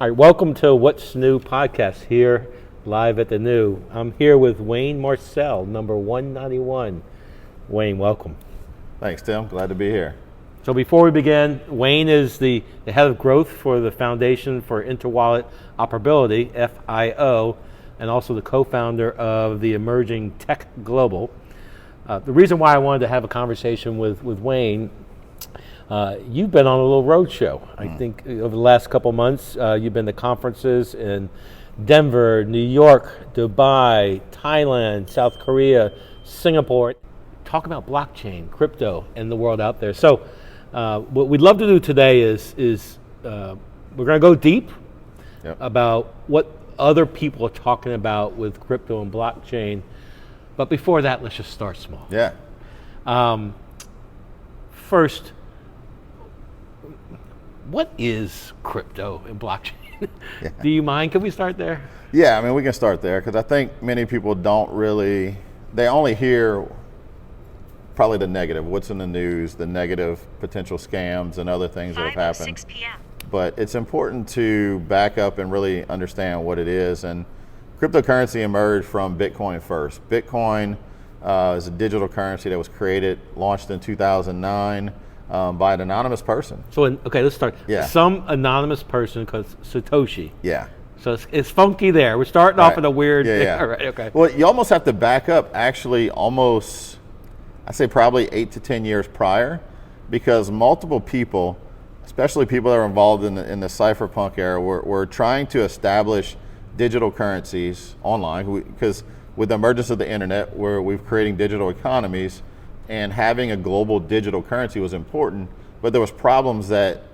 All right, welcome to What's New podcast here, live at the New. I'm here with Wayne Marcel, number 191. Wayne, welcome. Thanks, Tim. Glad to be here. So before we begin, Wayne is the head of growth for the Foundation for Interwallet Operability, FIO, and also the co-founder of the emerging Tech Global. The reason why I wanted to have a conversation with Wayne, you've been on a little road show. I think over the last couple months, you've been to conferences in Denver, New York, Dubai, Thailand, South Korea, Singapore. Talk about blockchain, crypto, and the world out there. So what we'd love to do today is we're going to go deep about what other people are talking about with crypto and blockchain. But before that, let's just start small. Yeah. First, what is crypto and blockchain? Yeah. Do you mind? Can we start there? Yeah, I mean, we can start there because I think many people they only hear probably the negative, what's in the news, the negative potential scams and other things that have happened. 6 p.m. But it's important to back up and really understand what it is. And cryptocurrency emerged from Bitcoin first. Bitcoin is a digital currency that was launched in 2009 by an anonymous person. So, let's start. Yeah. Some anonymous person called Satoshi. Yeah. So it's funky there. We're starting off in a weird. Yeah. All right, okay. Well, you almost have to back up actually almost, I'd say probably 8 to 10 years prior, because multiple people, especially people that are involved in the cypherpunk era, were trying to establish digital currencies online, because with the emergence of the internet, where we're creating digital economies, and having a global digital currency was important, but there was problems that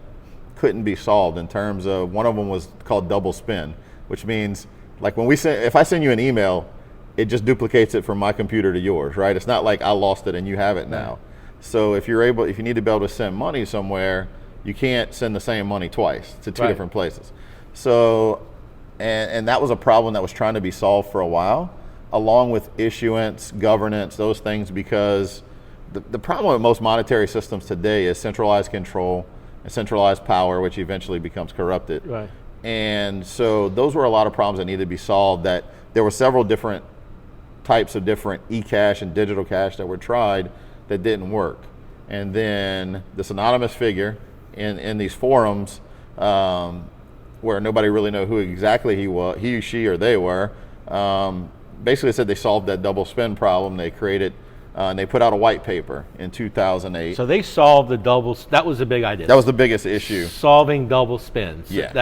couldn't be solved in terms of, one of them was called double spend, which means like if I send you an email, it just duplicates it from my computer to yours, right? It's not like I lost it and you have it now. So if you need to be able to send money somewhere, you can't send the same money twice to two different places. So, and that was a problem that was trying to be solved for a while, along with issuance, governance, those things, because the problem with most monetary systems today is centralized control and centralized power, which eventually becomes corrupted. Right. And so those were a lot of problems that needed to be solved. That there were several different types of different e-cash and digital cash that were tried that didn't work. And then this anonymous figure in these forums where nobody really knew who exactly he, she, or they were, basically said they solved that double spend problem. They created, and they put out a white paper in 2008. So they solved that was the big idea. That was the biggest issue. Solving double spends. Yeah.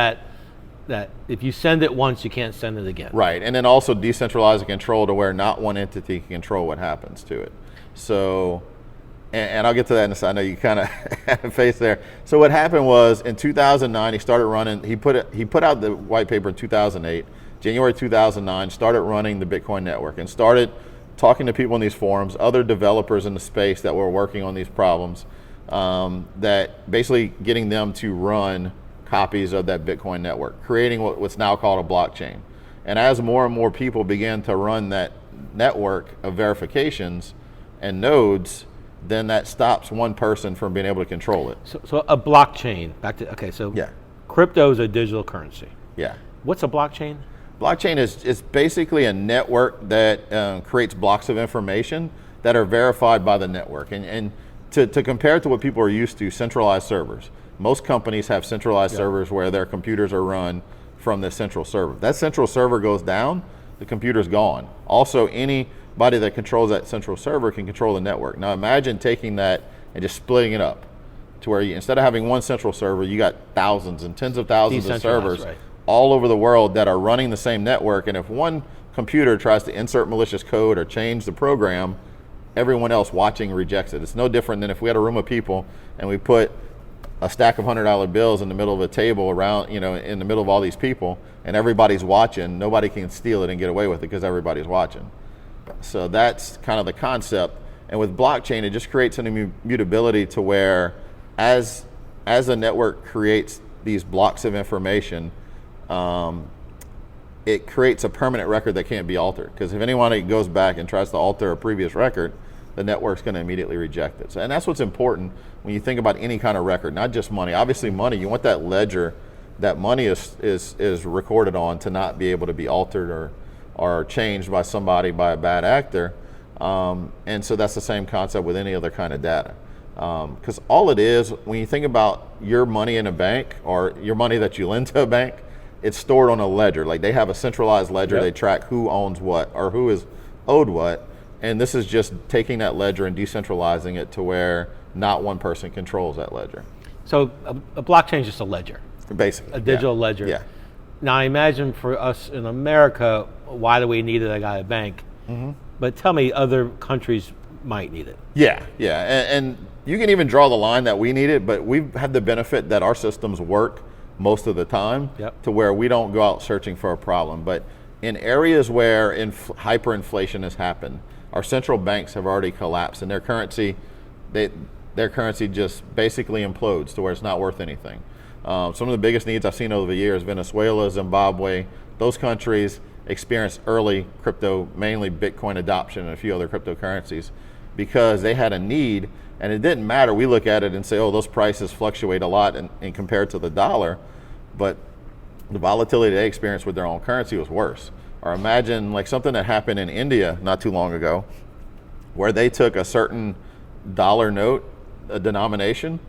That if you send it once, you can't send it again. Right, and then also decentralizing control to where not one entity can control what happens to it. So, and I'll get to that in a second. I know you kind of had a face there. So what happened was in 2009, he started running, he put out the white paper in 2008, January 2009, started running the Bitcoin network and started talking to people in these forums, other developers in the space that were working on these problems, that basically getting them to run copies of that Bitcoin network, creating what's now called a blockchain. And as more and more people began to run that network of verifications and nodes, then that stops one person from being able to control it. So a blockchain, crypto is a digital currency. Yeah. What's a blockchain? Blockchain is basically a network that creates blocks of information that are verified by the network. And to compare it to what people are used to, centralized servers. Most companies have centralized servers where their computers are run from the central server. That central server goes down, the computer's gone. Also, anybody that controls that central server can control the network. Now imagine taking that and just splitting it up to where instead of having one central server, you got thousands and tens of thousands of servers all over the world that are running the same network. And if one computer tries to insert malicious code or change the program, everyone else watching rejects it. It's no different than if we had a room of people and we put a stack of $100 bills in the middle of a table around, in the middle of all these people, and everybody's watching. Nobody can steal it and get away with it because everybody's watching. So that's kind of the concept. And with blockchain, it just creates an immutability to where as a network creates these blocks of information, it creates a permanent record that can't be altered. Because if anyone goes back and tries to alter a previous record, the network's going to immediately reject it. So, and that's what's important when you think about any kind of record, not just money. Obviously money, you want that ledger that money is recorded on to not be able to be altered or changed by somebody, by a bad actor. And so that's the same concept with any other kind of data. Because all it is, when you think about your money in a bank or your money that you lend to a bank, it's stored on a ledger. Like they have a centralized ledger, Yep. They track who owns what or who is owed what. And this is just taking that ledger and decentralizing it to where not one person controls that ledger. So a blockchain is just a ledger, Basically. a digital ledger. Yeah. Now I imagine for us in America, why do we need it? I got a bank. Mm-hmm. But tell me other countries might need it. Yeah. And you can even draw the line that we need it, but we've had the benefit that our systems work most of the time Yep. to where we don't go out searching for a problem. But in areas where hyperinflation has happened, our central banks have already collapsed and their currency just basically implodes to where it's not worth anything. Some of the biggest needs I've seen over the years, Venezuela, Zimbabwe, those countries experienced early crypto, mainly Bitcoin adoption and a few other cryptocurrencies because they had a need, and it didn't matter. We look at it and say, oh, those prices fluctuate a lot in compared to the dollar, but the volatility they experienced with their own currency was worse. Or imagine like something that happened in India not too long ago, where they took a certain dollar note, a denomination,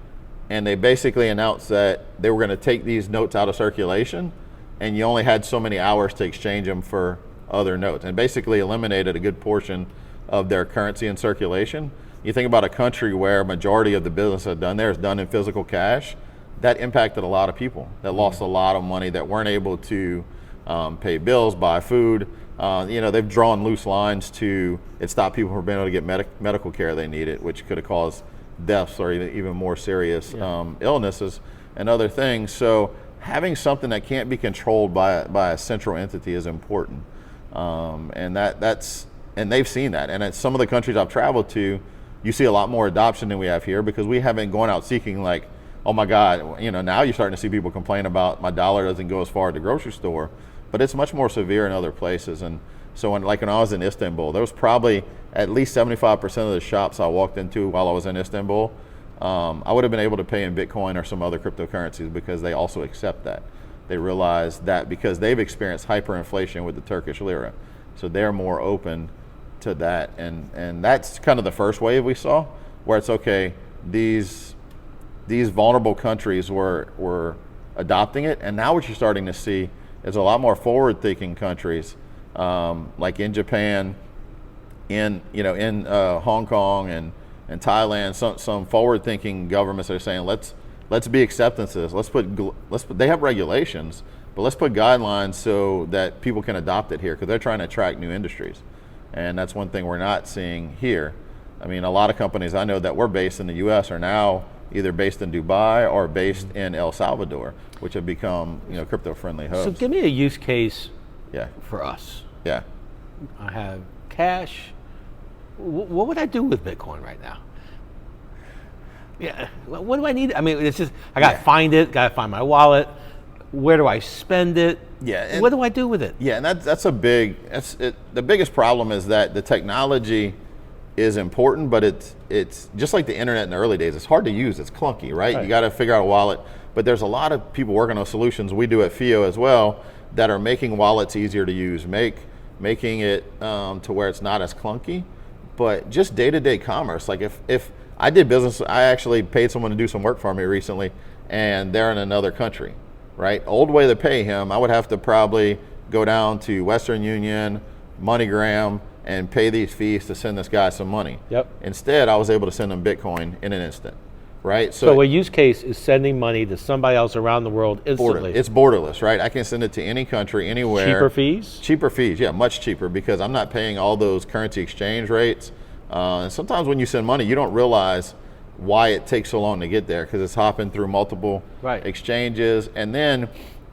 and they basically announced that they were going to take these notes out of circulation, and you only had so many hours to exchange them for other notes, and basically eliminated a good portion of their currency in circulation. You think about a country where a majority of the business that's done there is done in physical cash, that impacted a lot of people that lost a lot of money, that weren't able to pay bills, buy food. They've drawn loose lines to, it stopped people from being able to get medical care they needed, which could have caused deaths or even more serious illnesses and other things. So having something that can't be controlled by a central entity is important. And they've seen that. And at some of the countries I've traveled to, you see a lot more adoption than we have here because we haven't gone out seeking like, oh my God, now you're starting to see people complain about my dollar doesn't go as far as the grocery store, but it's much more severe in other places. And so when I was in Istanbul, there was probably at least 75% of the shops I walked into while I was in Istanbul, I would have been able to pay in Bitcoin or some other cryptocurrencies because they also accept that. They realize that because they've experienced hyperinflation with the Turkish lira. So they're more open to that. And that's kind of the first wave we saw, where it's okay, these vulnerable countries were adopting it. And now what you're starting to see is a lot more forward-thinking countries, like in Japan, in Hong Kong and Thailand, some forward-thinking governments are saying let's be acceptances. They have regulations, but let's put guidelines so that people can adopt it here because they're trying to attract new industries, and that's one thing we're not seeing here. I mean, a lot of companies I know that were based in the U.S. are now either based in Dubai or based in El Salvador, which have become crypto-friendly hubs. So give me a use case Yeah. for us. Yeah. I have cash. What would I do with Bitcoin right now? Yeah, what do I need? I mean, it's just, I got to find it, got to find my wallet. Where do I spend it? Yeah. What do I do with it? Yeah, and the biggest problem is that the technology is important, but it's just like the internet in the early days. It's hard to use. It's clunky, right? You got to figure out a wallet. But there's a lot of people working on solutions. We do at FIO as well that are making wallets easier to use, making it to where it's not as clunky. But just day-to-day commerce. Like if I did business, I actually paid someone to do some work for me recently, and they're in another country, right? Old way to pay him, I would have to probably go down to Western Union, MoneyGram, and pay these fees to send this guy some money. Yep. Instead, I was able to send him Bitcoin in an instant, right? So a use case is sending money to somebody else around the world instantly. It's borderless, right? I can send it to any country, anywhere. Cheaper fees? Cheaper fees, yeah, much cheaper because I'm not paying all those currency exchange rates. And sometimes when you send money, you don't realize why it takes so long to get there because it's hopping through multiple exchanges. And then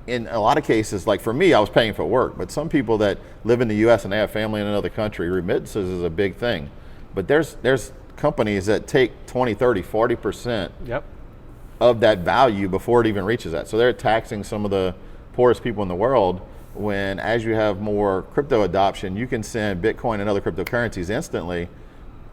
in a lot of cases, like for me, I was paying for work, but some people that live in the US and they have family in another country, remittances is a big thing. But there's companies that take 20, 30, 40% of that value before it even reaches that. So they're taxing some of the poorest people in the world when, as you have more crypto adoption, you can send Bitcoin and other cryptocurrencies instantly,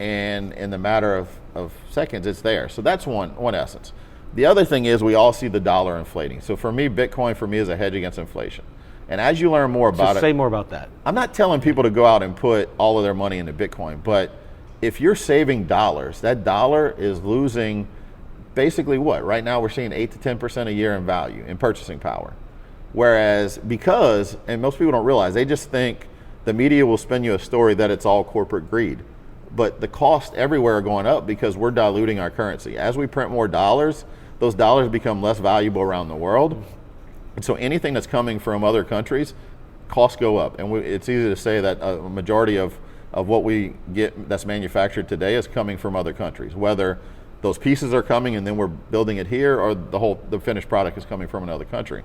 and in the matter of seconds, it's there. So that's one essence. The other thing is we all see the dollar inflating. So for me, Bitcoin for me is a hedge against inflation. And as you learn more about Say more about that. I'm not telling people to go out and put all of their money into Bitcoin, but if you're saving dollars, that dollar is losing basically what? Right now we're seeing 8 to 10% a year in value, in purchasing power. Whereas and most people don't realize, they just think the media will spin you a story that it's all corporate greed. But the costs everywhere are going up because we're diluting our currency. As we print more dollars, those dollars become less valuable around the world. And so anything that's coming from other countries, costs go up. And it's easy to say that a majority of what we get that's manufactured today is coming from other countries, whether those pieces are coming and then we're building it here, or the finished product is coming from another country.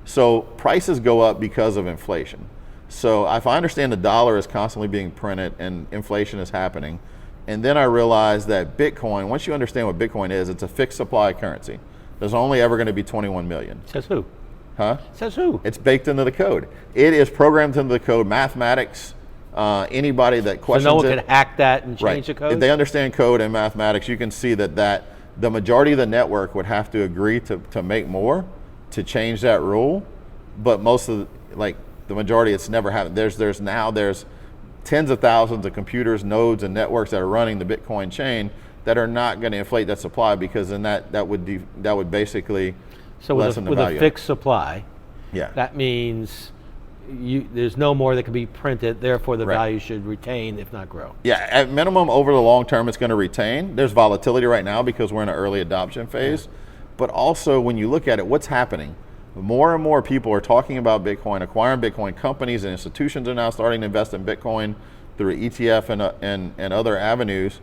So prices go up because of inflation. So if I understand the dollar is constantly being printed and inflation is happening, and then I realize that Bitcoin, once you understand what Bitcoin is, it's a fixed supply currency. There's only ever going to be 21 million. Says who? Huh? Says who? It's baked into the code. It is programmed into the code. Mathematics, anybody that questions so no one it, can hack that and change right. the code? If they understand code and mathematics, you can see that the majority of the network would have to agree to make more, to change that rule. But most of the majority, it's never happened. There's tens of thousands of computers, nodes, and networks that are running the Bitcoin chain that are not going to inflate that supply, because then that would basically lessen the value. With a fixed supply, yeah, that means there's no more that can be printed, therefore the value should retain, if not grow. Yeah, at minimum, over the long term, it's going to retain. There's volatility right now because we're in an early adoption phase. But also, when you look at it, what's happening? More and more people are talking about Bitcoin, acquiring Bitcoin. Companies and institutions are now starting to invest in Bitcoin through ETF and other avenues.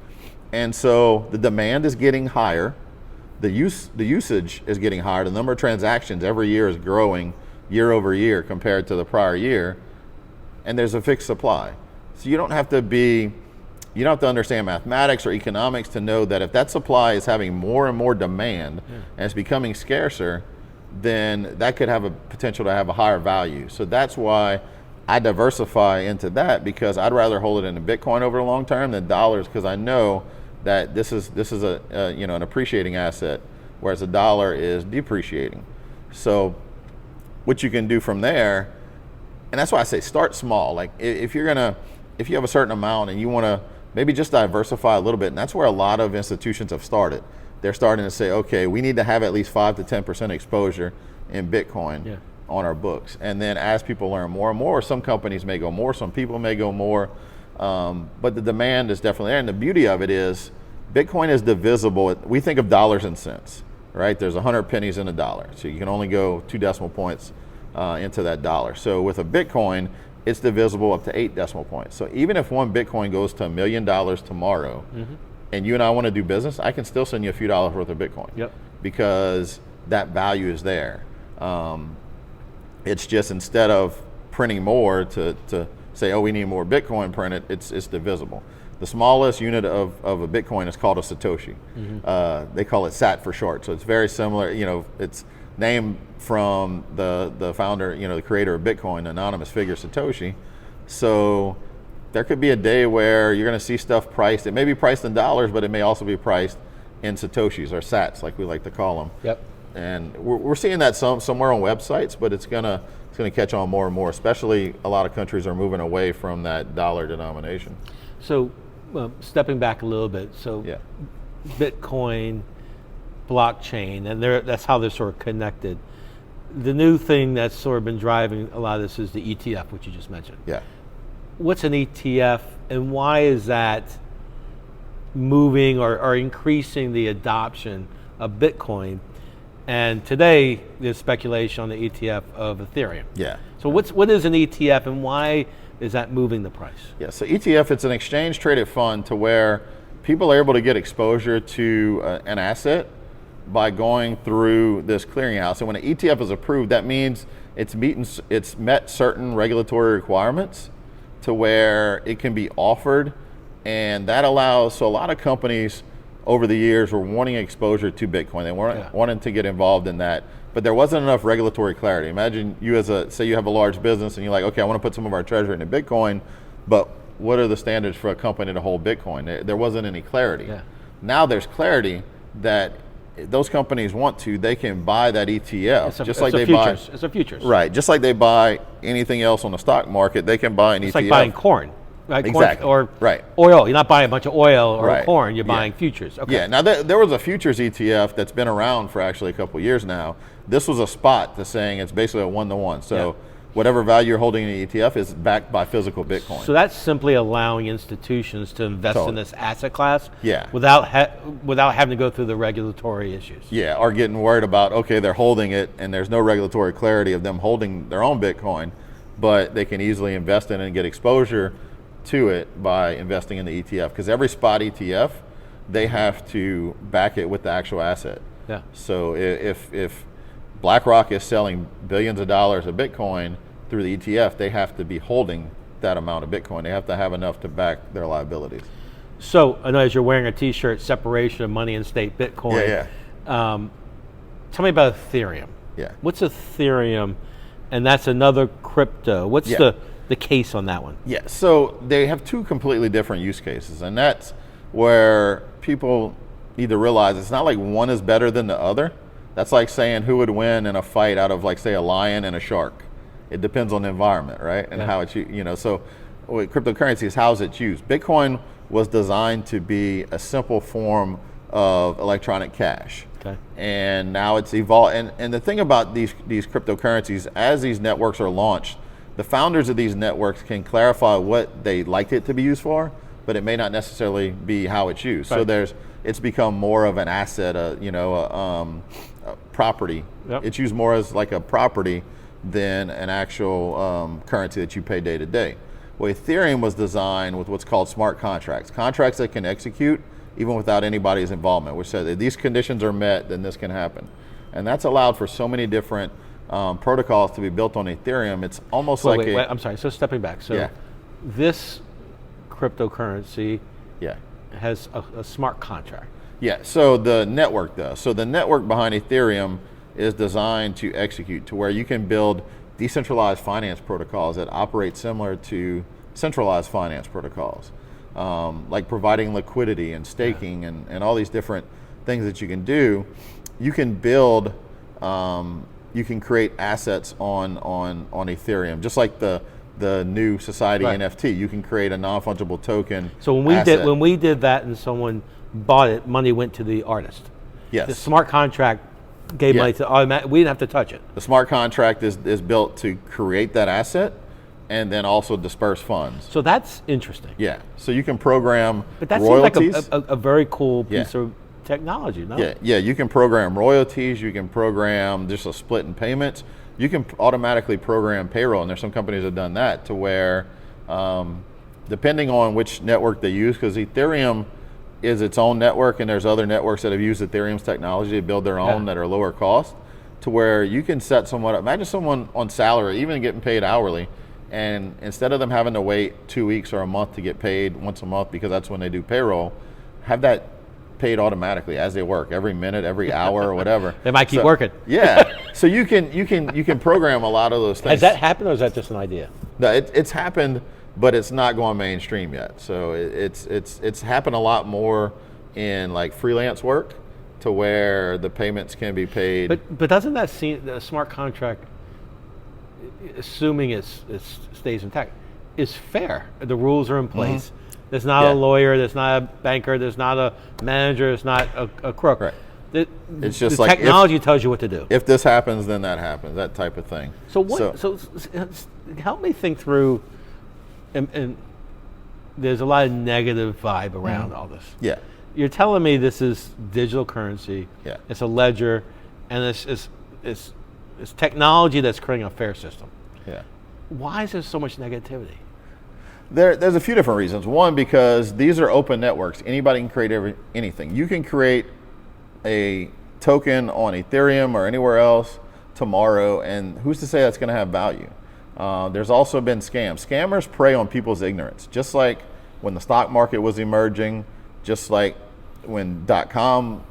And so the demand is getting higher. The usage is getting higher. The number of transactions every year is growing year over year compared to the prior year. And there's a fixed supply. So you don't have to understand mathematics or economics to know that if that supply is having more and more demand and it's becoming scarcer, then that could have a potential to have a higher value. So that's why I diversify into that, because I'd rather hold it in Bitcoin over the long term than dollars, because I know that this is an appreciating asset, whereas the dollar is depreciating. So what you can do from there, and that's why I say start small. Like if you have a certain amount and you want to maybe just diversify a little bit, and that's where a lot of institutions have started. They're starting to say, okay, we need to have at least 5 to 10% exposure in Bitcoin on our books. And then as people learn more and more, some companies may go more, some people may go more, but the demand is definitely there. And the beauty of it is Bitcoin is divisible. We think of dollars and cents, right? There's 100 pennies in a dollar. So you can only go 2 decimal points into that dollar. So with a Bitcoin, it's divisible up to 8 decimal points. So even if one Bitcoin goes to $1 million tomorrow, and you and I want to do business, I can still send you a few dollars worth of Bitcoin, because that value is there. It's just, instead of printing more to say, oh, we need more Bitcoin printed, it's divisible. The smallest unit of a Bitcoin is called a Satoshi. They call it SAT for short. So it's very similar. It's named from the founder, the creator of Bitcoin, anonymous figure Satoshi. So there could be a day where you're going to see stuff priced. It may be priced in dollars, but it may also be priced in Satoshis, or Sats, like we like to call them. And we're seeing that somewhere on websites, but it's going to catch on more and more. Especially, a lot of countries are moving away from that dollar denomination. So, stepping back a little bit, Bitcoin, blockchain, and that's how they're sort of connected. The new thing that's sort of been driving a lot of this is the ETF, which you just mentioned. What's an ETF, and why is that moving or increasing the adoption of Bitcoin? And today, there's speculation on the ETF of Ethereum. So what is an ETF, and why is that moving the price? So ETF, it's an exchange traded fund, to where people are able to get exposure to an asset by going through this clearinghouse. And when an ETF is approved, that means it's met certain regulatory requirements to where it can be offered, and that allows, so a lot of companies over the years were wanting exposure to Bitcoin. They weren't wanting to get involved in that, but there wasn't enough regulatory clarity. Imagine you say you have a large business and you're like, okay, I want to put some of our treasure into Bitcoin, but what are the standards for a company to hold Bitcoin? There wasn't any clarity. Now there's clarity that those companies want to, they can buy that ETF just like it's they buy. It's a futures. Right, just like they buy anything else on the stock market, they can buy an ETF. It's like buying corn. Right? Exactly. Corn, or right. oil. You're not buying a bunch of oil or Right. corn. You're Yeah. buying futures. Okay. Yeah. Now there was a futures ETF that's been around for actually a couple of years now. This was a spot to saying it's basically a 1-to-1. So whatever value you're holding in the ETF is backed by physical Bitcoin. So that's simply allowing institutions to invest in this asset class Yeah. without having to go through the regulatory issues. Yeah, or getting worried about, okay, they're holding it and there's no regulatory clarity of them holding their own Bitcoin, but they can easily invest in it and get exposure to it by investing in the ETF. Because every spot ETF, they have to back it with the actual asset. Yeah. So if BlackRock is selling billions of dollars of Bitcoin through the ETF, they have to be holding that amount of Bitcoin. They have to have enough to back their liabilities. So I know as you're wearing a T-shirt, separation of money and state Bitcoin. Yeah. Tell me about Ethereum. Yeah. What's Ethereum? And that's another crypto. What's the case on that one? Yeah, so they have two completely different use cases, and that's where people need to realize it's not like one is better than the other. That's like saying who would win in a fight out of, like, say, a lion and a shark. It depends on the environment, right? And how it's, so with cryptocurrencies, how's it used? Bitcoin was designed to be a simple form of electronic cash. Okay. And now it's evolved. And the thing about these cryptocurrencies, as these networks are launched, the founders of these networks can clarify what they like it to be used for, but it may not necessarily be how it's used. Right. So it's become more of an asset, a property. Yep. It's used more as like a property than an actual currency that you pay day to day. Well, Ethereum was designed with what's called smart contracts that can execute even without anybody's involvement, which says if these conditions are met, then this can happen. And that's allowed for so many different protocols to be built on Ethereum. It's almost Wait, I'm sorry. So stepping back. So this cryptocurrency has a smart contract. Yeah, so the network does. So the network behind Ethereum is designed to execute to where you can build decentralized finance protocols that operate similar to centralized finance protocols, like providing liquidity and staking and all these different things that you can do. You can build, you can create assets on Ethereum, just like the new society NFT. You can create a non-fungible token. So when we did that and someone bought it, money went to the artist. Yes. The smart contract gave money to automatic. We didn't have to touch it. The smart contract is built to create that asset and then also disperse funds. So that's interesting. Yeah. So you can program But that royalties. seems like a very cool piece of technology, no? Yeah. You can program royalties. You can program just a split in payments. You can automatically program payroll, and there's some companies that have done that to where, depending on which network they use, because Ethereum is its own network, and there's other networks that have used Ethereum's technology to build their own that are lower cost, to where you can set someone up. Imagine someone on salary, even getting paid hourly, and instead of them having to wait 2 weeks or a month to get paid once a month, because that's when they do payroll, have that paid automatically as they work, every minute, every hour, or whatever. They might keep working. Yeah. So you can program a lot of those things. Has that happened, or is that just an idea? No, it's happened, but it's not going mainstream yet. So it's happened a lot more in like freelance work, to where the payments can be paid. But doesn't that seem the smart contract, assuming it stays intact, is fair? The rules are in place. Mm-hmm. There's not a lawyer. There's not a banker. There's not a manager. There's not a crook. Right. It's just the like technology tells you what to do. If this happens, then that happens. That type of thing. So help me think through. And there's a lot of negative vibe around all this. Yeah. You're telling me this is digital currency. Yeah. It's a ledger, and it's technology that's creating a fair system. Yeah. Why is there so much negativity? There's a few different reasons. One, because these are open networks. Anybody can create anything. You can create a token on Ethereum or anywhere else tomorrow, and who's to say that's going to have value? There's also been scams. Scammers prey on people's ignorance, just like when the stock market was emerging, just like when .com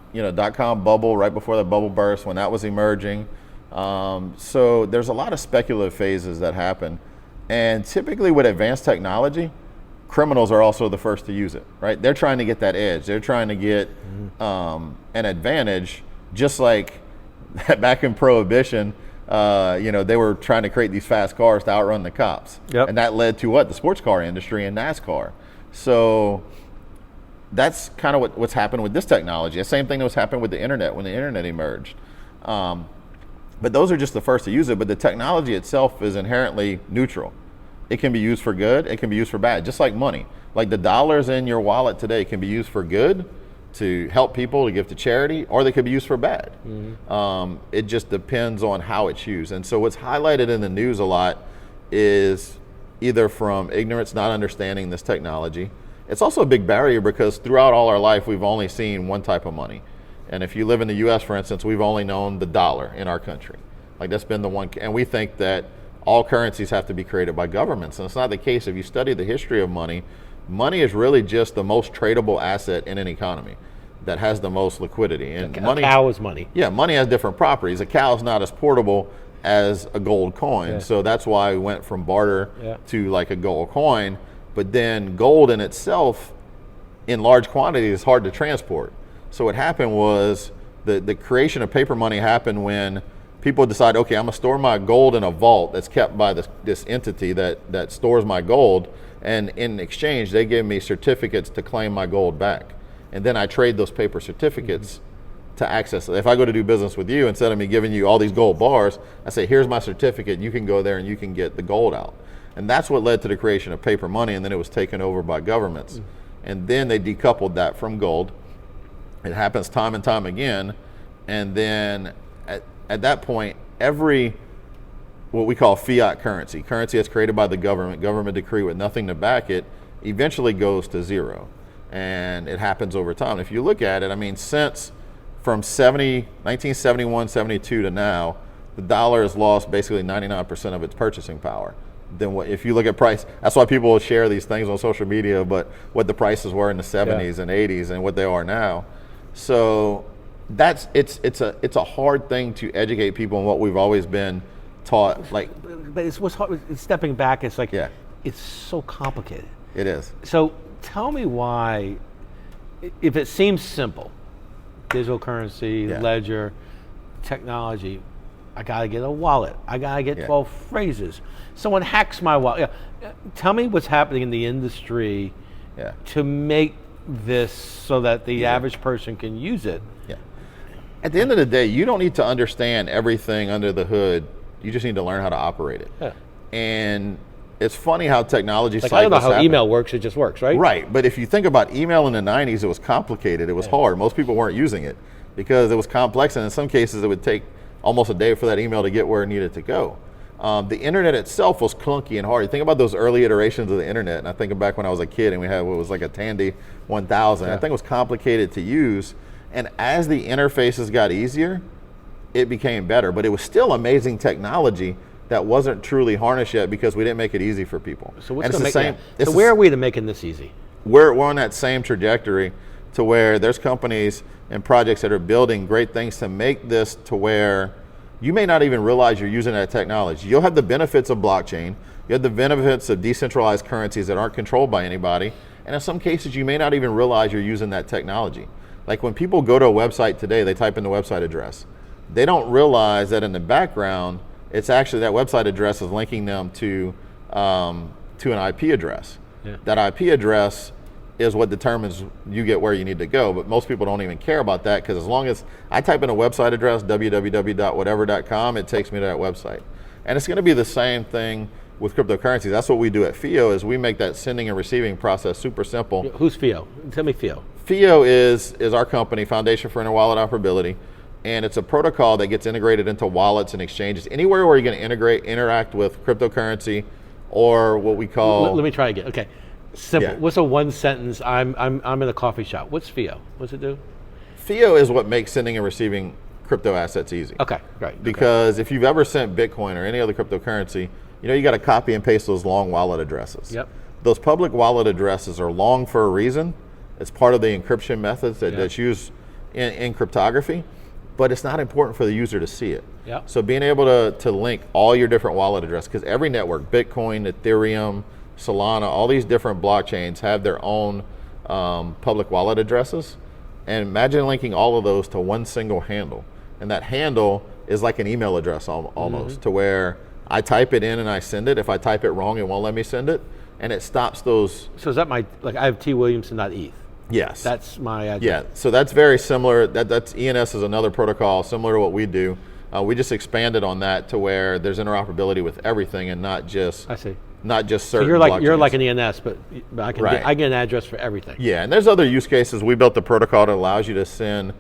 bubble, right before the bubble burst, when that was emerging. So there's a lot of speculative phases that happen. And typically with advanced technology, criminals are also the first to use it, right? They're trying to get that edge. They're trying to get an advantage just like back in Prohibition, they were trying to create these fast cars to outrun the cops. Yep. And that led to what? The sports car industry and NASCAR. So that's kind of what's happened with this technology. The same thing that was happening with the internet when the internet emerged. But those are just the first to use it, but the technology itself is inherently neutral. It can be used for good, it can be used for bad, just like money. Like the dollars in your wallet today can be used for good, to help people, to give to charity, or they could be used for bad. It just depends on how it's used. And so what's highlighted in the news a lot is either from ignorance, not understanding this technology. It's also a big barrier because throughout all our life, we've only seen one type of money. And if you live in the US, for instance, we've only known the dollar in our country. Like that's been the one, and we think that all currencies have to be created by governments. And it's not the case. If you study the history of money, money is really just the most tradable asset in an economy that has the most liquidity. And a cow is money. Yeah, money has different properties. A cow is not as portable as a gold coin. Yeah. So that's why we went from barter to like a gold coin. But then gold in itself, in large quantities, is hard to transport. So what happened was the creation of paper money happened when people decide, okay, I'm gonna store my gold in a vault that's kept by this entity that stores my gold, and in exchange, they give me certificates to claim my gold back. And then I trade those paper certificates to access it. If I go to do business with you, instead of me giving you all these gold bars, I say, here's my certificate, you can go there and you can get the gold out. And that's what led to the creation of paper money, and then it was taken over by governments. And then they decoupled that from gold. It happens time and time again. And then at that point, every what we call fiat currency that's created by the government decree with nothing to back it, eventually goes to zero. And it happens over time. If you look at it, I mean, since from 1971, 72 to now, the dollar has lost basically 99% of its purchasing power. Then if you look at price, that's why people will share these things on social media, but what the prices were in the 70s and 80s and what they are now. So it's a hard thing to educate people on what we've always been taught. But it's what's hard. It's stepping back. It's like it's so complicated. It is. So tell me why, if it seems simple, digital currency, ledger, technology, I gotta get a wallet. I gotta get 12 phrases. Someone hacks my wallet. Tell me what's happening in the industry to make this so that the average person can use it. At the end of the day, you don't need to understand everything under the hood. You just need to learn how to operate it. And it's funny how technology cycles I don't know how happen. email works, it just works, right? Right, but if you think about email in the 90s, it was complicated, it was hard. Most people weren't using it because it was complex, and in some cases it would take almost a day for that email to get where it needed to go. The internet itself was clunky and hard. You think about those early iterations of the internet, and I think back when I was a kid and we had what was like a Tandy 1000. I think it was complicated to use, and as the interfaces got easier, it became better, but it was still amazing technology that wasn't truly harnessed yet because we didn't make it easy for people. So what's going to make it? So where are we to making this easy? We're on that same trajectory to where there's companies and projects that are building great things to make this to where you may not even realize you're using that technology. You'll have the benefits of blockchain. You have the benefits of decentralized currencies that aren't controlled by anybody. And in some cases, you may not even realize you're using that technology. Like when people go to a website today, they type in the website address. They don't realize that in the background, it's actually that website address is linking them to an IP address. That IP address is what determines you get where you need to go, but most people don't even care about that because as long as I type in a website address, www.whatever.com, it takes me to that website. And it's going to be the same thing with cryptocurrencies. That's what we do at FIO is we make that sending and receiving process super simple. Who's FIO? Tell me FIO. FIO is our company, Foundation for Interwallet Operability, and it's a protocol that gets integrated into wallets and exchanges. Anywhere where you're going to interact with cryptocurrency or what we call... Let me try again. Okay. Simple. What's a one sentence? I'm in a coffee shop. What's FIO? What's it do? FIO is what makes sending and receiving crypto assets easy. Okay, right. Because if you've ever sent Bitcoin or any other cryptocurrency, you got to copy and paste those long wallet addresses. Yep. Those public wallet addresses are long for a reason. It's part of the encryption methods that's used in cryptography, but it's not important for the user to see it. Yep. So being able to link all your different wallet addresses, because every network, Bitcoin, Ethereum, Solana, all these different blockchains have their own public wallet addresses. And imagine linking all of those to one single handle. And that handle is like an email address almost, to where I type it in and I send it. If I type it wrong, it won't let me send it. And it stops those. So is that I have twilliamson.eth. Yes. That's my address. Yeah, so that's very similar. That's ENS is another protocol similar to what we do. We just expanded on that to where there's interoperability with everything and not just certain So you're like an ENS, but I get an address for everything. Yeah, and there's other use cases. We built the protocol that allows you to send.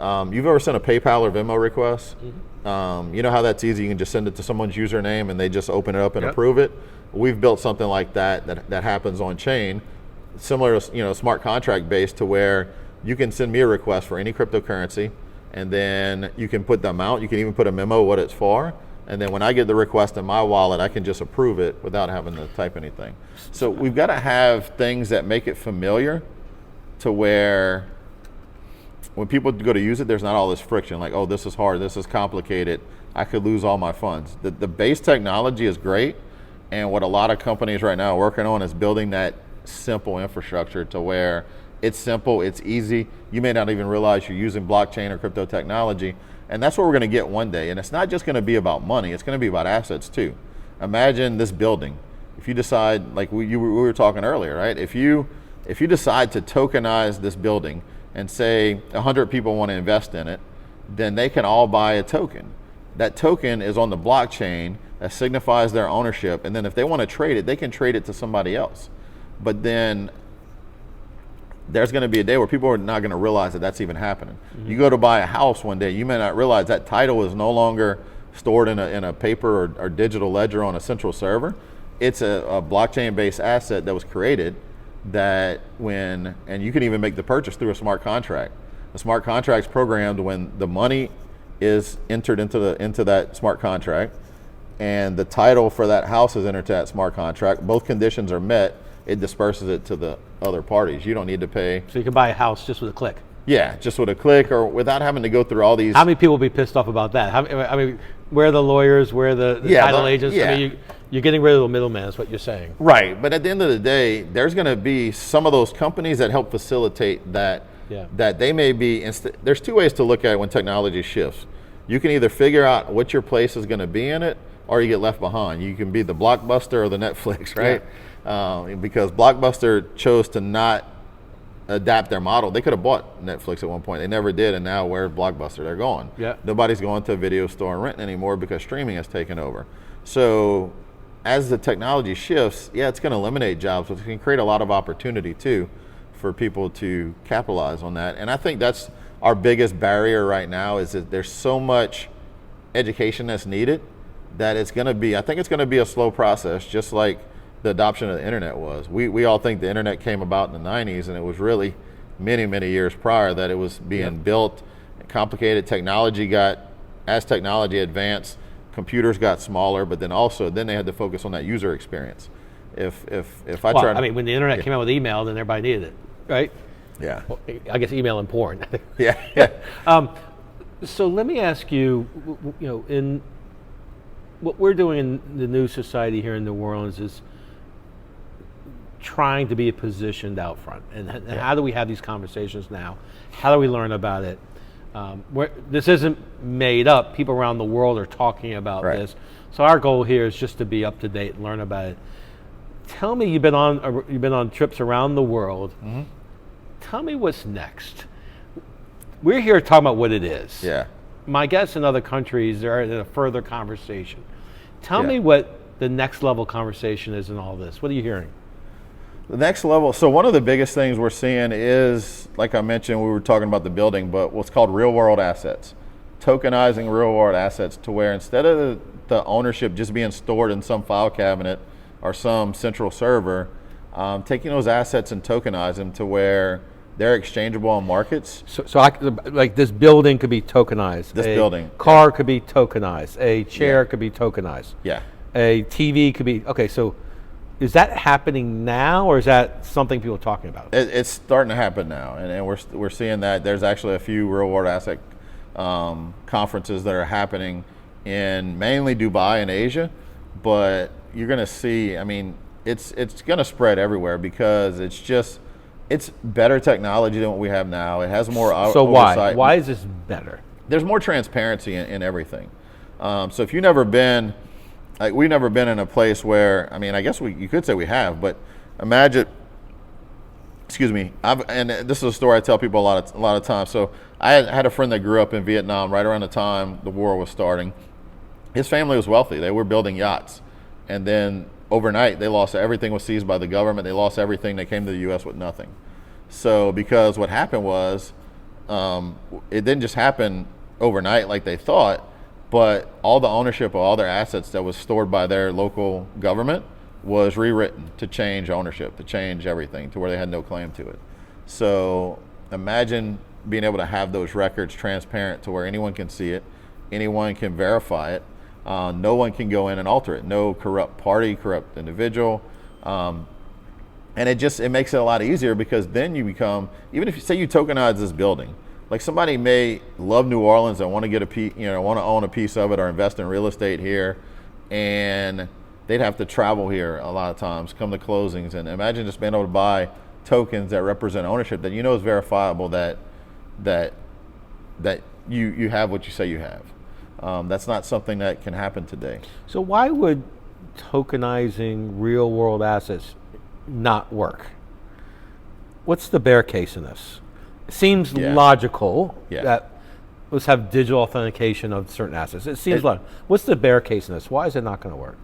You've ever sent a PayPal or Venmo request? You know how that's easy. You can just send it to someone's username and they just open it up and approve it. We've built something like that happens on chain, similar to smart contract based, to where you can send me a request for any cryptocurrency, and then you can put the amount. You can even put a memo what it's for. And then when I get the request in my wallet, I can just approve it without having to type anything. So we've got to have things that make it familiar to where when people go to use it, there's not all this friction, like, oh, this is hard, this is complicated, I could lose all my funds. The base technology is great, and what a lot of companies right now are working on is building that simple infrastructure to where it's simple, it's easy. You may not even realize you're using blockchain or crypto technology. And that's what we're going to get one day. And it's not just going to be about money, it's going to be about assets too. Imagine this building. If you decide, like we were talking earlier, right? If you decide to tokenize this building and say 100 people want to invest in it, then they can all buy a token. That token is on the blockchain that signifies their ownership. And then if they want to trade it, they can trade it to somebody else. But then there's going to be a day where people are not going to realize that that's even happening. You go to buy a house one day, you may not realize that title is no longer stored in a paper or digital ledger on a central server. It's a blockchain-based asset that was created and you can even make the purchase through a smart contract. The smart contract's programmed when the money is entered into that smart contract and the title for that house is entered to that smart contract. Both conditions are met, it disperses it to the other parties. You don't need to pay. So you can buy a house just with a click. Yeah, just with a click or without having to go through all these. How many people will be pissed off about that? Where are the lawyers? Where are the title agents? Yeah. You're getting rid of the middleman is what you're saying. Right, but at the end of the day, there's going to be some of those companies that help facilitate that. Yeah. That they may be. There's two ways to look at it when technology shifts. You can either figure out what your place is going to be in it, or you get left behind. You can be the Blockbuster or the Netflix, right? Yeah. Because Blockbuster chose to not adapt their model. They could have bought Netflix at one point. They never did, and now where's Blockbuster? They're gone. Yeah. Nobody's going to a video store and renting anymore because streaming has taken over. So as the technology shifts, it's going to eliminate jobs, but it can create a lot of opportunity too for people to capitalize on that. And I think that's our biggest barrier right now is that there's so much education that's needed that I think it's going to be a slow process, just like the adoption of the internet was. We all think the internet came about in the 90s, and it was really many, many years prior that it was being built. Complicated as technology advanced, computers got smaller, but then they had to focus on that user experience. When the internet came out with email, then everybody needed it, right? Yeah. Well, I guess email and porn. Yeah. So let me ask you, in what we're doing in the new society here in New Orleans is trying to be positioned out front. And how do we have these conversations now? How do we learn about it? This isn't made up. People around the world are talking about this. So our goal here is just to be up to date and learn about it. Tell me, you've been on trips around the world. Mm-hmm. Tell me what's next. We're here talking about what it is. Yeah. My guess in other countries, they're in a further conversation. Tell me what the next level conversation is in all this. What are you hearing? The next level, so one of the biggest things we're seeing is, like I mentioned, we were talking about the building, but what's called real world assets. Tokenizing real world assets to where instead of the ownership just being stored in some file cabinet or some central server, taking those assets and tokenize them to where they're exchangeable on markets. So like this building could be tokenized. Building. Car could be tokenized. A chair could be tokenized. Yeah. A TV could be, okay, so is that happening now, or is that something people are talking about? It's starting to happen now, and we're seeing that. There's actually a few real world asset conferences that are happening in mainly Dubai and Asia, but you're going to see, it's going to spread everywhere because It's better technology than what we have now. It has more So oversight. why is this better? There's more transparency in everything. So if you've never been, like we've never been in a place where, I mean, I guess you could say we have, but imagine, excuse me, and this is a story I tell people a lot of times. So I had a friend that grew up in Vietnam right around the time the war was starting. His family was wealthy. They were building yachts. And then overnight, they lost everything, was seized by the government. They lost everything. They came to the U.S. with nothing. So because what happened was, it didn't just happen overnight like they thought, but all the ownership of all their assets that was stored by their local government was rewritten to change ownership, to change everything, to where they had no claim to it. So imagine being able to have those records transparent to where anyone can see it, anyone can verify it, no one can go in and alter it, no corrupt party, corrupt individual, and it makes it a lot easier, because then you become, even if you say you tokenize this building, like somebody may love New Orleans and want to get want to own a piece of it or invest in real estate here, and they'd have to travel here a lot of times, come to closings, and imagine just being able to buy tokens that represent ownership that is verifiable, that you have what you say you have. That's not something that can happen today. So why would tokenizing real world assets not work? What's the bear case in this? It seems logical that let's have digital authentication of certain assets. It seems logical. What's the bear case in this? Why is it not going to work?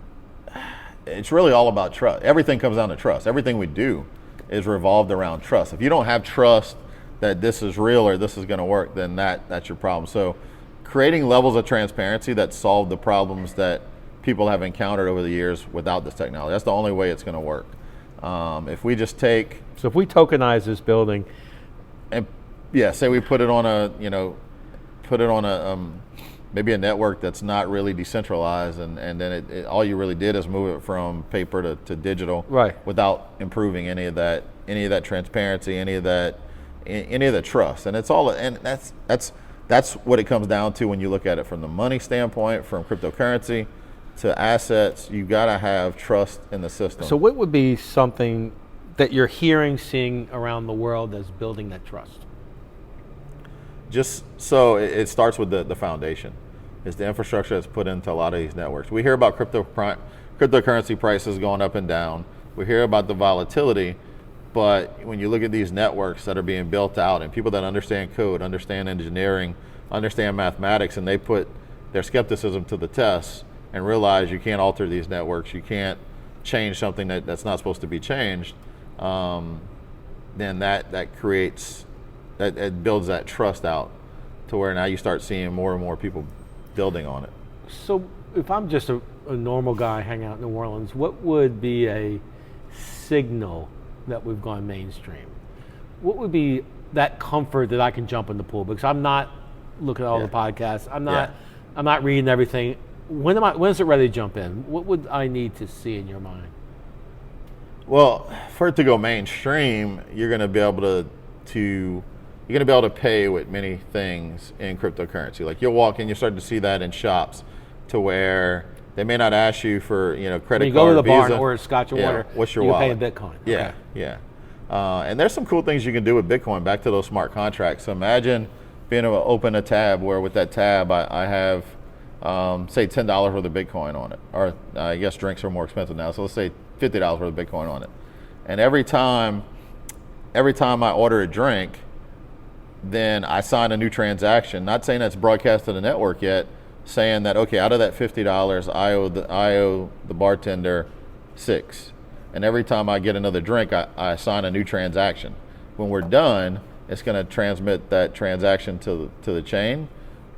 It's really all about trust. Everything comes down to trust. Everything we do is revolved around trust. If you don't have trust that this is real or this is going to work, then that's your problem. So creating levels of transparency that solve the problems that people have encountered over the years without this technology, that's the only way it's going to work. If we just take... So if we tokenize this building... And say we put it on maybe a network that's not really decentralized, and then all you really did is move it from paper to digital, right, without improving any of that transparency, any of the trust. And it's all, and that's what it comes down to when you look at it from the money standpoint, from cryptocurrency to assets. You got to have trust in the system. So what would be something that you're seeing around the world that's building that trust? Just so it starts with the foundation. It's the infrastructure that's put into a lot of these networks. We hear about cryptocurrency prices going up and down. We hear about the volatility, but when you look at these networks that are being built out, and people that understand code, understand engineering, understand mathematics, and they put their skepticism to the test and realize you can't alter these networks, you can't change something that's not supposed to be changed, then that creates, it builds that trust out to where now you start seeing more and more people building on it. So if I'm just a normal guy hanging out in New Orleans, what would be a signal that we've gone mainstream? What would be that comfort that I can jump in the pool? Because I'm not looking at all the podcasts. I'm not reading everything. When is it ready to jump in? What would I need to see in your mind? Well, for it to go mainstream, you're going to be able to pay with many things in cryptocurrency. Like you'll walk in, you start to see that in shops, to where they may not ask you for credit card, you go to the Visa, bar and order scotch and water. What's your you wallet? pay in Bitcoin. Yeah, okay. And there's some cool things you can do with Bitcoin. Back to those smart contracts. So imagine being able to open a tab where with that tab I have say $10 worth of Bitcoin on it, or I guess drinks are more expensive now. So let's say $50 worth of Bitcoin on it, and every time I order a drink, then I sign a new transaction, not saying that's broadcast to the network yet, saying that, okay, out of that $50, I owe the bartender $6. And every time I get another drink, I sign a new transaction. When we're done, it's going to transmit that transaction to the chain,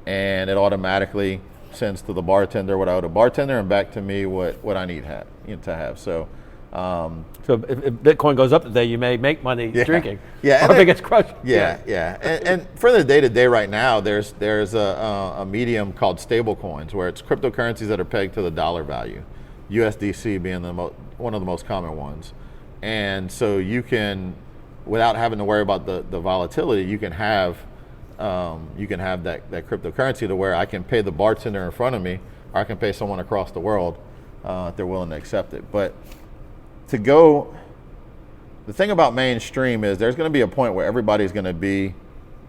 and it automatically sends to the bartender what I owe the bartender, and back to me what I need to have. So if Bitcoin goes up today, you may make money drinking. Yeah, or if it gets crushed. And for the day-to-day right now, there's a medium called stable coins, where it's cryptocurrencies that are pegged to the dollar value, USDC being one of the most common ones. And so you can, without having to worry about the volatility, you can have that cryptocurrency to where I can pay the bartender in front of me, or I can pay someone across the world if they're willing to accept it. But the the thing about mainstream is there's going to be a point where everybody's going to be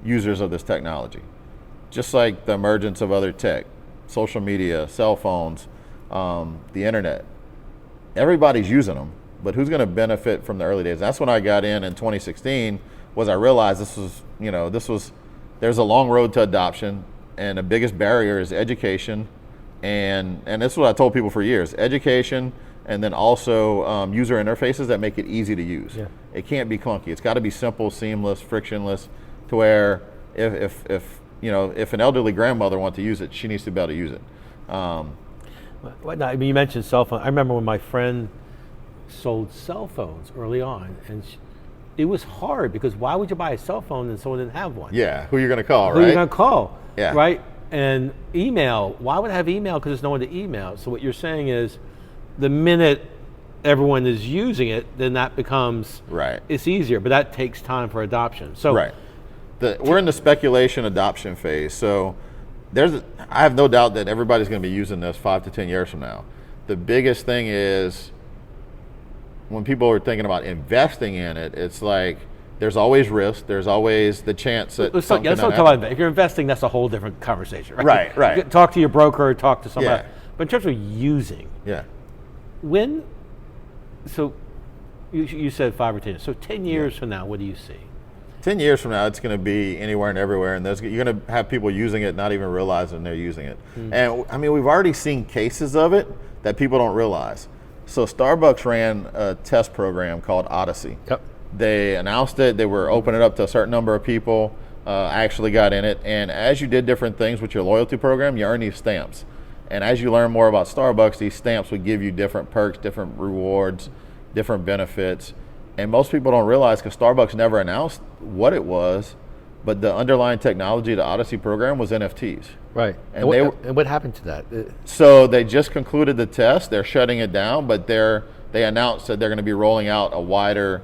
users of this technology. Just like the emergence of other tech, social media, cell phones, the internet. Everybody's using them, but who's going to benefit from the early days? That's when I got in 2016, was I realized there's a long road to adoption, and the biggest barrier is education, and this is what I told people for years, education, and then also user interfaces that make it easy to use. Yeah. It can't be clunky. It's got to be simple, seamless, frictionless, to where if an elderly grandmother wants to use it, she needs to be able to use it. You mentioned cell phone. I remember when my friend sold cell phones early on, and it was hard because why would you buy a cell phone and someone didn't have one? Yeah, who you're going to call, right? Who you're going to call, yeah. Right? And email, why would I have email? Because there's no one to email. So what you're saying is, the minute everyone is using it, then that becomes, right. It's easier, but that takes time for adoption. So, right. We're in the speculation adoption phase. So I have no doubt that everybody's going to be using this 5 to 10 years from now. The biggest thing is when people are thinking about investing in it, it's like there's always risk. There's always the chance that let's talk about if you're investing, that's a whole different conversation, right? Right. Talk to your broker or talk to somebody. Yeah. But in terms of using, yeah. So you said 5 or 10. So 10 years from now, what do you see? 10 years from now, it's going to be anywhere and everywhere, and you're going to have people using it, not even realizing they're using it. Mm-hmm. And I mean, we've already seen cases of it that people don't realize. So Starbucks ran a test program called Odyssey. Yep. They announced it. They were opening it up to a certain number of people. Actually got in it. And as you did different things with your loyalty program, you earned these stamps. And as you learn more about Starbucks, these stamps would give you different perks, different rewards, different benefits. And most people don't realize, because Starbucks never announced what it was, but the underlying technology of the Odyssey program was NFTs. Right. And what happened to that? So they just concluded the test. They're shutting it down, but they announced that they're going to be rolling out a wider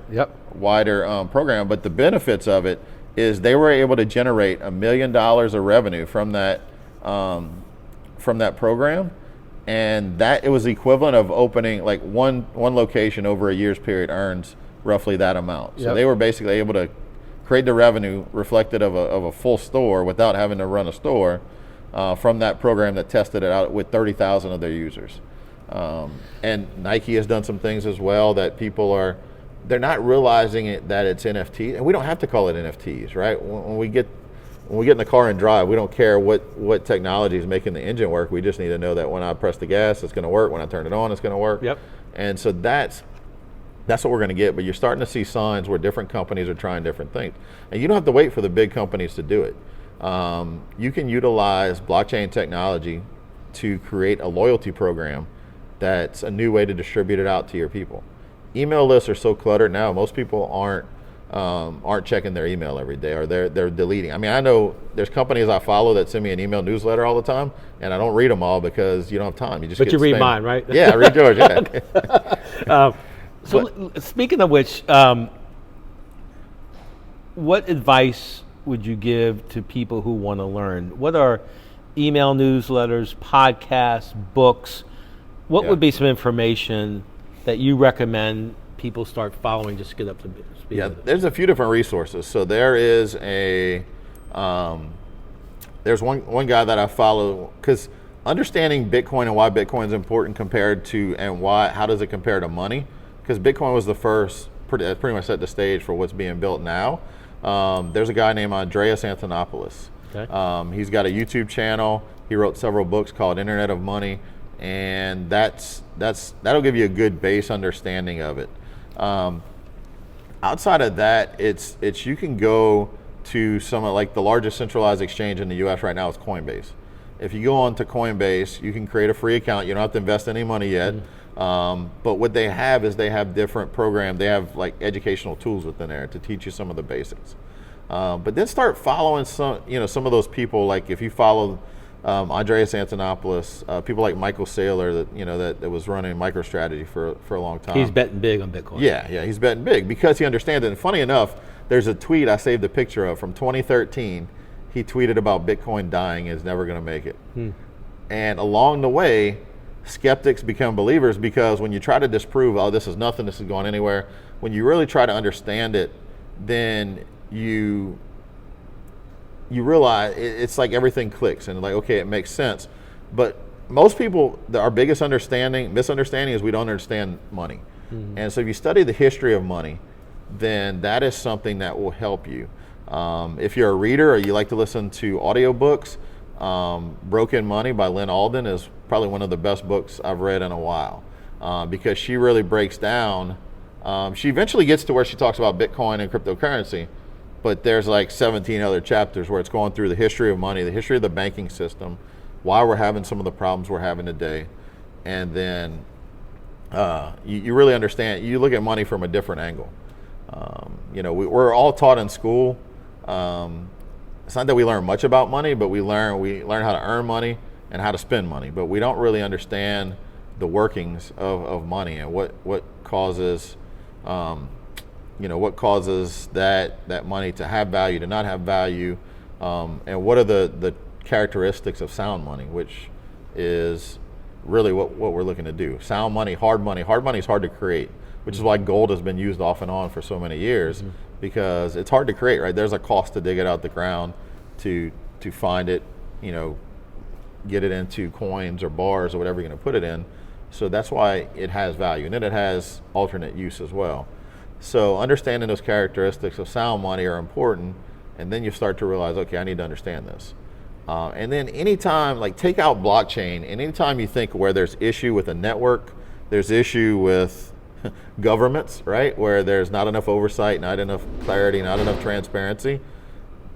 program. But the benefits of it is they were able to generate $1 million of revenue from that program, and that it was the equivalent of opening like one location over a year's period earns roughly that amount. So they were basically able to create the revenue reflected of a full store without having to run a store from that program that tested it out with 30,000 of their users. And Nike has done some things as well that they're not realizing it, that it's NFT, and we don't have to call it NFTs, right? When we get in the car and drive, we don't care what technology is making the engine work. We just need to know that when I press the gas, it's going to work. When I turn it on, it's going to work. Yep. And so that's what we're going to get. But you're starting to see signs where different companies are trying different things, and you don't have to wait for the big companies to do it. You can utilize blockchain technology to create a loyalty program that's a new way to distribute it out to your people. Email lists are so cluttered now. Most people aren't checking their email every day, or they're deleting. I mean, I know there's companies I follow that send me an email newsletter all the time, and I don't read them all because you don't have time. You read mine, right? Yeah, I read yours. Yeah. Speaking of which, what advice would you give to people who want to learn? What are email newsletters, podcasts, books? What would be some information that you recommend people start following just to get up to speed? Yeah, there's a few different resources. So there is there's one guy that I follow, because understanding Bitcoin and why Bitcoin is important compared to, and how does it compare to money? Because Bitcoin was the first, pretty much set the stage for what's being built now. There's a guy named Andreas Antonopoulos. Okay. He's got a YouTube channel. He wrote several books called Internet of Money, and that'll give you a good base understanding of it. Outside of that, it's you can go to some of, like, the largest centralized exchange in the U.S. right now is Coinbase. If you go on to Coinbase, you can create a free account. You don't have to invest any money yet. But what they have is they have different programs. They have like educational tools within there to teach you some of the basics. But then start following some of those people. Like if you follow Andreas Antonopoulos, people like Michael Saylor that was running MicroStrategy for a long time. He's betting big on Bitcoin. Yeah, he's betting big because he understands it. And funny enough, there's a tweet I saved a picture of from 2013. He tweeted about Bitcoin dying, is never going to make it. And along the way, skeptics become believers, because when you try to disprove, oh, this is nothing, this is going anywhere, when you really try to understand it, then you realize it's like everything clicks and like, okay, it makes sense. But most people, our biggest misunderstanding is we don't understand money. Mm-hmm. And so if you study the history of money, then that is something that will help you. If you're a reader or you like to listen to audiobooks, Broken Money by Lynn Alden is probably one of the best books I've read in a while, because she really breaks down, she eventually gets to where she talks about Bitcoin and cryptocurrency, but there's like 17 other chapters where it's going through the history of money, the history of the banking system, why we're having some of the problems we're having today. And then you really understand, you look at money from a different angle. We're all taught in school. It's not that we learn much about money, but we learn how to earn money and how to spend money. But we don't really understand the workings of money and what causes that money to have value, to not have value, and what are the characteristics of sound money, which is really what we're looking to do. Sound money, hard money. Hard money is hard to create, which is why gold has been used off and on for so many years, mm-hmm. because it's hard to create, right? There's a cost to dig it out the ground, to find it, get it into coins or bars or whatever you're going to put it in. So that's why it has value, and then it has alternate use as well. So understanding those characteristics of sound money are important, and then you start to realize, okay, I need to understand this. And then anytime, like take out blockchain, and anytime you think where there's issue with a network, there's issue with governments, right? Where there's not enough oversight, not enough clarity, not enough transparency,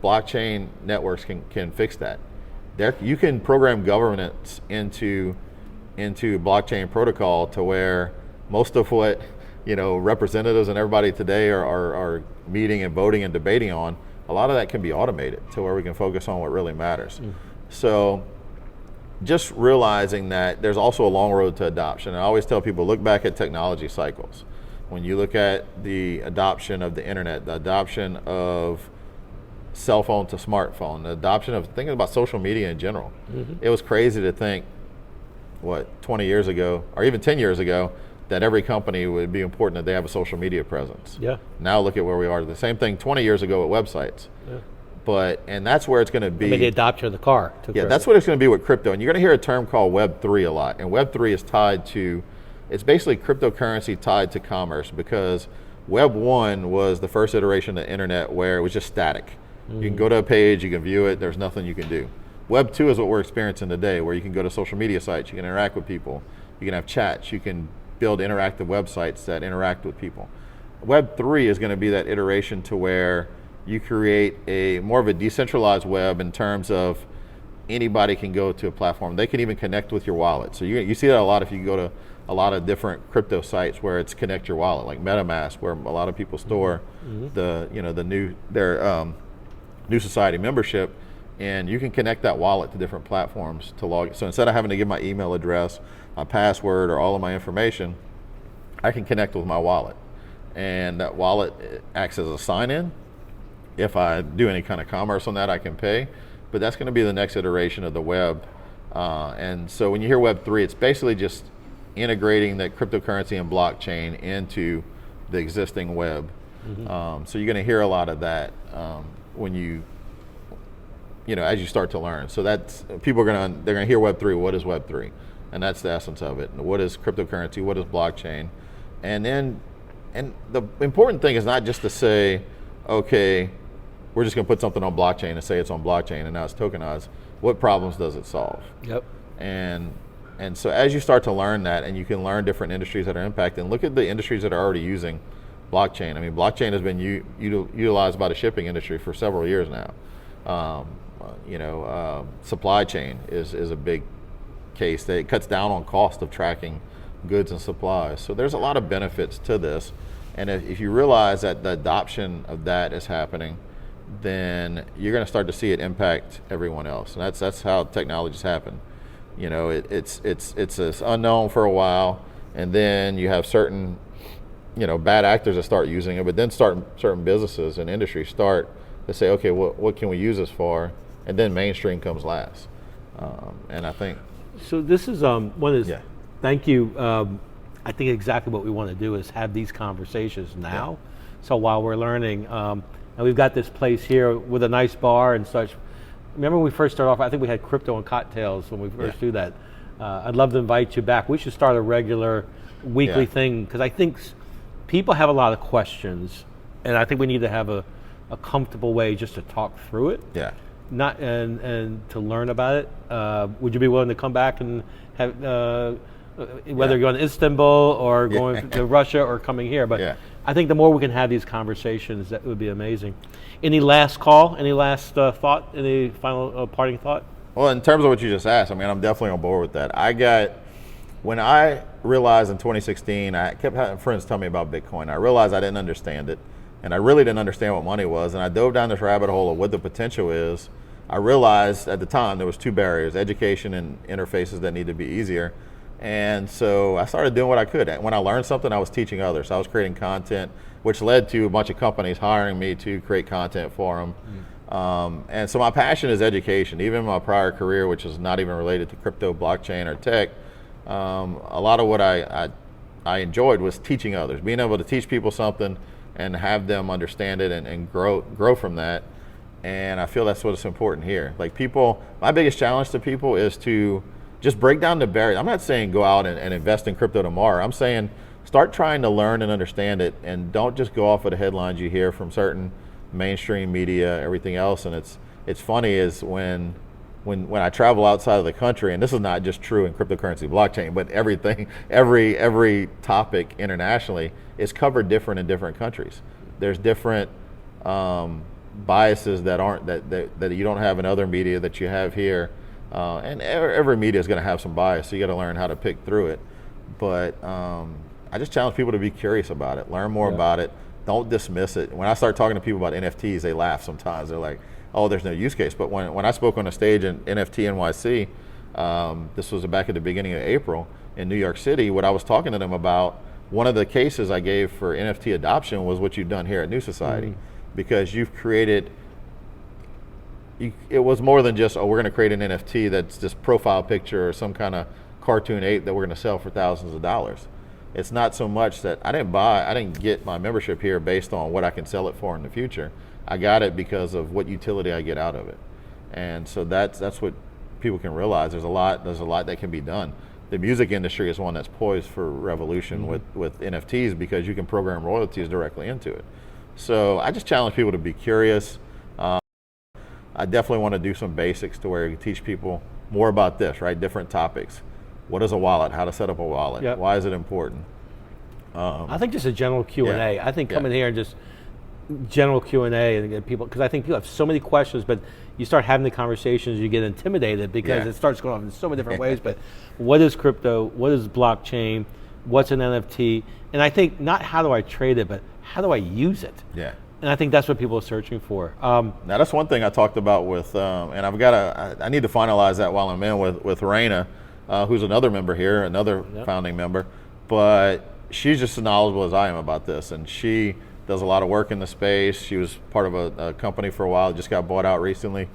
blockchain networks can fix that. You can program governance into blockchain protocol to where most of what representatives and everybody today are meeting and voting and debating on, a lot of that can be automated to where we can focus on what really matters. Mm. So just realizing that there's also a long road to adoption. I always tell people, look back at technology cycles. When you look at the adoption of the internet, the adoption of cell phone to smartphone, the adoption of thinking about social media in general. Mm-hmm. It was crazy to think, 20 years ago, or even 10 years ago, that every company would be important that they have a social media presence. Yeah. Now look at where we are. The same thing 20 years ago with websites. Yeah. And that's where it's going to be. The adoption of the car. Yeah, that's what it's going to be with crypto. And you're going to hear a term called Web3 a lot. And Web3 is tied to, it's basically cryptocurrency tied to commerce, because Web 1 was the first iteration of the internet where it was just static. Mm-hmm. You can go to a page, you can view it, there's nothing you can do. Web 2 is what we're experiencing today, where you can go to social media sites, you can interact with people, you can have chats, you can build interactive websites that interact with people. Web 3 is going to be that iteration to where you create more of a decentralized web in terms of anybody can go to a platform. They can even connect with your wallet. So you see that a lot if you go to a lot of different crypto sites where it's connect your wallet, like MetaMask, where a lot of people store mm-hmm. their New Society membership, and you can connect that wallet to different platforms to log. So instead of having to give my email address, my password, or all of my information, I can connect with my wallet, and that wallet acts as a sign-in. If I do any kind of commerce on that, I can pay, but that's going to be the next iteration of the web. And so when you hear Web 3, it's basically just integrating the cryptocurrency and blockchain into the existing web. Mm-hmm. So you're going to hear a lot of that when as you start to learn. So that's, people they're going to hear Web 3. What is Web 3? And that's the essence of it. And what is cryptocurrency? What is blockchain? And the important thing is not just to say, okay, we're just going to put something on blockchain and say it's on blockchain and now it's tokenized. What problems does it solve? Yep. And so as you start to learn that, and you can learn different industries that are impacted, and look at the industries that are already using blockchain. I mean, blockchain has been utilized by the shipping industry for several years now. Supply chain is a big case that it cuts down on cost of tracking goods and supplies. So there's a lot of benefits to this. And if you realize that the adoption of that is happening, then you're going to start to see it impact everyone else. And that's how technologies happen. It's unknown for a while, and then you have certain, bad actors that start using it, but then certain businesses and industries start to say, okay, what can we use this for? And then mainstream comes last. And I think. So this is one of thank you. I think exactly what we want to do is have these conversations now. So while we're learning, and we've got this place here with a nice bar and such. Remember when we first started off, I think we had crypto and cocktails when we first do that. I'd love to invite you back. We should start a regular weekly thing, because I think people have a lot of questions, and I think we need to have a comfortable way just to talk through it. Yeah. Not and to learn about it. Would you be willing to come back and have whether you're going to Istanbul or going to Russia or coming here? But I think the more we can have these conversations, that would be amazing. Any last call? Any last thought? Any final parting thought? Well, in terms of what you just asked, I mean, I'm definitely on board with that. When I realized in 2016, I kept having friends tell me about Bitcoin. I realized I didn't understand it, and I really didn't understand what money was, and I dove down this rabbit hole of what the potential is. I realized at the time there was two barriers: education and interfaces that need to be easier. And so I started doing what I could. When I learned something, I was teaching others. I was creating content, which led to a bunch of companies hiring me to create content for them. And so my passion is education. Even in my prior career, which is not even related to crypto, blockchain, or tech, a lot of what I enjoyed was teaching others, being able to teach people something and have them understand it and grow from that. And I feel that's what's important here. Like my biggest challenge to people is to just break down the barrier. I'm not saying go out and invest in crypto tomorrow. I'm saying start trying to learn and understand it, and don't just go off of the headlines you hear from certain mainstream media, everything else. And it's funny is when I travel outside of the country, and this is not just true in cryptocurrency, blockchain, but everything, every topic internationally is covered different in different countries. There's different biases that you don't have in other media that you have here. And every media is going to have some bias, so you got to learn how to pick through it. But I just challenge people to be curious about it, learn more about it, don't dismiss it. When I start talking to people about NFTs, they laugh sometimes. They're like, oh, there's no use case. But when I spoke on a stage in NFT NYC, this was back at the beginning of April in New York City, what I was talking to them about, one of the cases I gave for NFT adoption was what you've done here at New Society, because you've created. It was more than just, oh, we're going to create an NFT that's just profile picture or some kind of cartoon ape that we're going to sell for thousands of dollars. It's not so much that I didn't get my membership here based on what I can sell it for in the future. I got it because of what utility I get out of it. And so that's what people can realize. There's a lot that can be done. The music industry is one that's poised for revolution with NFTs, because you can program royalties directly into it. So I just challenge people to be curious. I definitely want to do some basics to where you teach people more about this, right? Different topics. What is a wallet? How to set up a wallet? Yep. Why is it important? I think just a general Q&A. I think coming here and just general Q&A and get people, because I think people have so many questions, but you start having the conversations, you get intimidated because it starts going off in so many different ways. But what is crypto? What is blockchain? What's an NFT? And I think not how do I trade it, but how do I use it? Yeah. And I think that's what people are searching for. Now that's one thing I talked about with, and I need to finalize that while I'm in with Raina, who's another member here, another founding member, but she's just as knowledgeable as I am about this, and she does a lot of work in the space. She was part of a company for a while, just got bought out recently,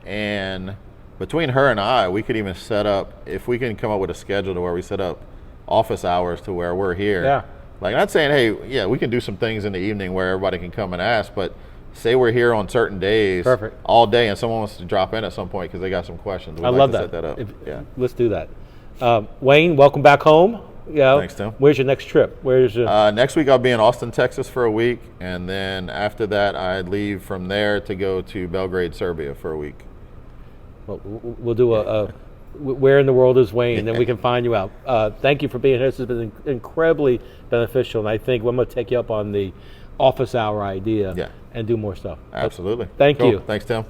and between her and I, we could even set up, if we can come up with a schedule to where we set up office hours to where we're here. Yeah. Like, not saying, hey, we can do some things in the evening where everybody can come and ask, but say we're here on certain days, all day, and someone wants to drop in at some point because they got some questions. I love that. Set that up. Let's do that. Wayne, welcome back home. Thanks, Tim. Where's your next trip? Next week I'll be in Austin, Texas for a week, and then after that I leave from there to go to Belgrade, Serbia for a week. Well, we'll do where in the world is Wayne, and then we can find you out. Thank you for being here. This has been incredibly beneficial, and I think I'm going to take you up on the office hour idea and do more stuff. Absolutely. Thank you. Thanks, Tim.